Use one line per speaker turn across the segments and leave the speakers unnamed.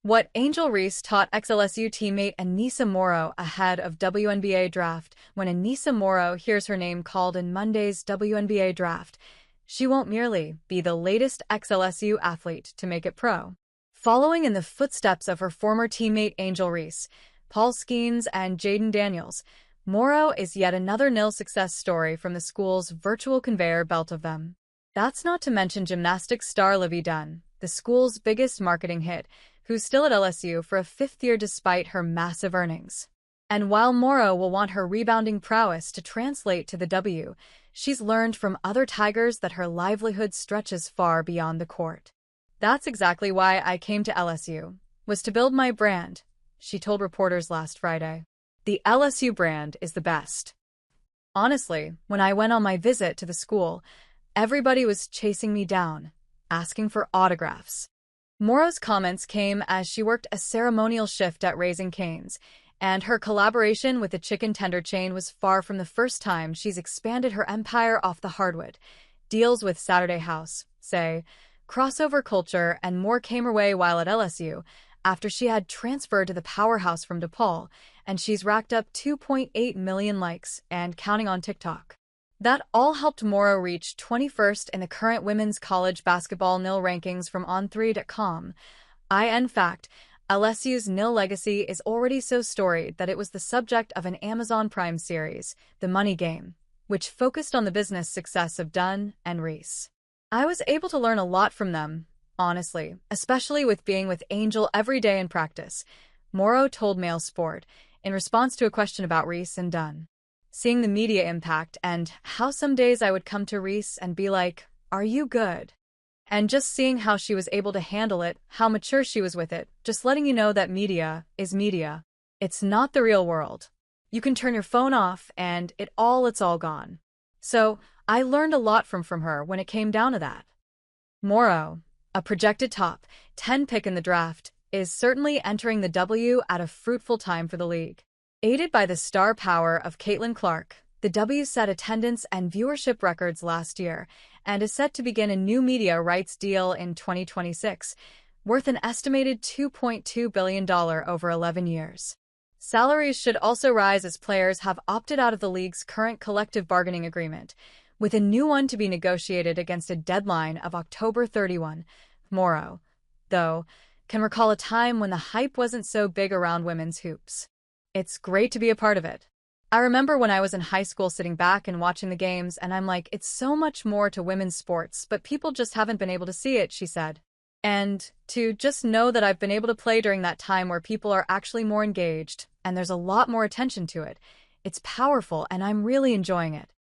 What Angel Reese taught ex-LSU teammate Aneesah Morrow ahead of WNBA Draft. When Aneesah Morrow hears her name called in Monday's WNBA Draft, she won't merely be the latest ex-LSU athlete to make it pro. Following in the footsteps of her former teammate Angel Reese, Paul Skeens, and Jaden Daniels, Morrow is yet another nil success story from the school's virtual conveyor belt of them. That's not to mention gymnastics star Livy Dunn, the school's biggest marketing hit, who's still at LSU for a fifth year despite her massive earnings. And while Morrow will want her rebounding prowess to translate to the W, she's learned from other Tigers that her livelihood stretches far beyond the court. "That's exactly why I came to LSU, was to build my brand," she told reporters last Friday. "The LSU brand is the best. Honestly, when I went on my visit to the school, everybody was chasing me down, asking for autographs." Morrow's comments came as she worked a ceremonial shift at Raising Cane's, and her collaboration with the chicken tender chain was far from the first time she's expanded her empire off the hardwood. Deals with Saturday House, say, crossover culture, and more came her way while at LSU, after she had transferred to the powerhouse from DePaul, and she's racked up 2.8 million likes and counting on TikTok. That all helped Morrow reach 21st in the current women's college basketball NIL rankings from On3.com. In fact, LSU's NIL legacy is already so storied that it was the subject of an Amazon Prime series, The Money Game, which focused on the business success of Dunn and Reese. "I was able to learn a lot from them, honestly, especially with being with Angel every day in practice," Morrow told Mail Sport, in response to a question about Reese and Dunn. "Seeing the media impact and how some days I would come to Reese and be like, 'Are you good?' And just seeing how she was able to handle it, how mature she was with it, just letting you know that media is media. It's not the real world. You can turn your phone off and it's all gone. So I learned a lot from her when it came down to that." Morrow, a projected top 10 pick in the draft, is certainly entering the W at a fruitful time for the league. Aided by the star power of Caitlin Clark, the W set attendance and viewership records last year and is set to begin a new media rights deal in 2026, worth an estimated $2.2 billion over 11 years. Salaries should also rise as players have opted out of the league's current collective bargaining agreement, with a new one to be negotiated against a deadline of October 31. Morrow, though, can recall a time when the hype wasn't so big around women's hoops. "It's great to be a part of it. I remember when I was in high school sitting back and watching the games, and I'm like, it's so much more to women's sports, but people just haven't been able to see it," she said. "And to just know that I've been able to play during that time where people are actually more engaged, and there's a lot more attention to it. It's powerful, and I'm really enjoying it."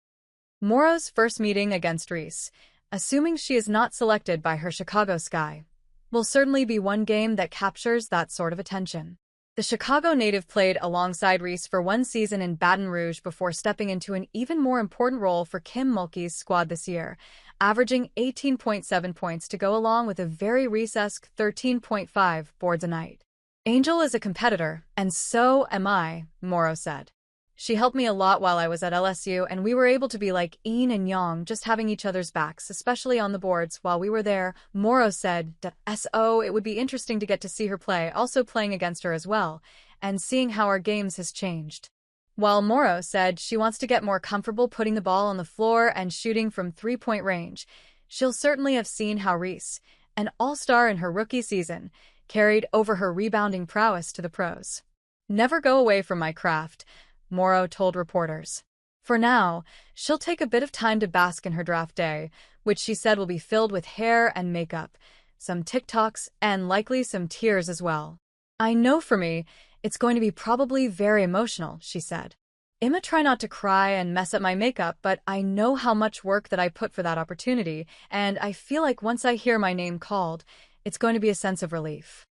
Morrow's first meeting against Reese, assuming she is not selected by her Chicago Sky, will certainly be one game that captures that sort of attention. The Chicago native played alongside Reese for one season in Baton Rouge before stepping into an even more important role for Kim Mulkey's squad this year, averaging 18.7 points to go along with a very Reese-esque 13.5 boards a night. "Angel is a competitor, and so am I," Morrow said. "She helped me a lot while I was at LSU, and we were able to be like yin and yang, just having each other's backs, especially on the boards while we were there," Morrow said. "So it would be interesting to get to see her play, also playing against her as well, and seeing how our games has changed." While Morrow said she wants to get more comfortable putting the ball on the floor and shooting from three-point range, she'll certainly have seen how Reese, an all-star in her rookie season, carried over her rebounding prowess to the pros. "Never go away from my craft," Morrow told reporters. For now, she'll take a bit of time to bask in her draft day, which she said will be filled with hair and makeup, some TikToks, and likely some tears as well. "I know for me, it's going to be probably very emotional," she said. "I'ma try not to cry and mess up my makeup, but I know how much work that I put for that opportunity, and I feel like once I hear my name called, it's going to be a sense of relief."